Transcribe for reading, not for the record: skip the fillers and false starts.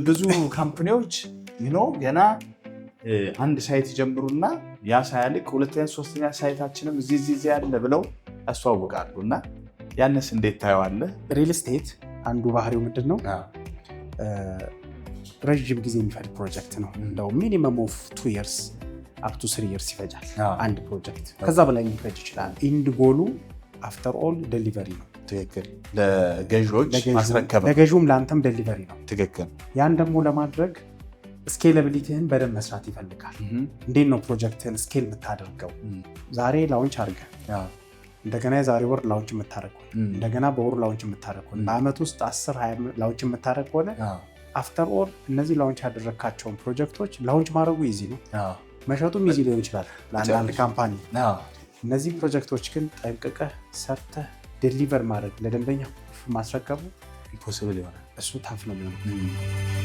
ብዙ ካምፓኒዎች ገና አንድ ሳይት ጀምሩና ያ ሳያልቅ ሁለተኛ ሶስተኛ ሳይታችንም እዚህ ያለ ብለው ያስተዋውቃሉ እና ያንስ እንዴት ታየዋለህ? ሪል ስቴት አንዱ ባህሪው ምንድነው? ረጅም ጊዜ የሚፈልግ ፕሮጀክት ነው። እንደው ሚኒመም ኦፍ 2 years up to 3 years ይፈጃል አንድ ፕሮጀክት። ከዛ በላይ ሊፈጅ ይችላል። ኢንድ ጎሉ አፍተር ኦል ዴሊቨሪ ነው። ትክክል። ለገዢዎች ማስረከብ፣ ለገዢውም ለአንተም ዴሊቨሪ ነው። ትክክል። ያን ደግሞ ለማድረግ ስኬላቢሊቲህን በደንብ መስራት ይፈልጋል። እንዴት ነው ፕሮጀክትህን ስኬል የምታደርገው? ዛሬ ላውንች አድርገህ እንደገና የዛሬ ወር ላውንች የምታደርገው እንደገና በወር ላውንች የምታደርገው በአመት ውስጥ 10-20 ላውንች የምታደርገው ሆነ አፍተር ኦል እነዚህ ላውንች ያደረግካቸውን ፕሮጀክቶች ላውንች ማድረጉ ኢዚ ነው፣ መሸጡም ኢዚ ሊሆን ይችላል ለአንዳንድ ካምፓኒ። እነዚህ ፕሮጀክቶች ግን ጠንቅቀህ ሰርተህ ዴሊቨር ማድረግ ለደንበኛ ማስረከቡ ኢምፖሲብል ይሆናል። እሱ ታፍ ነው የሚሆነው።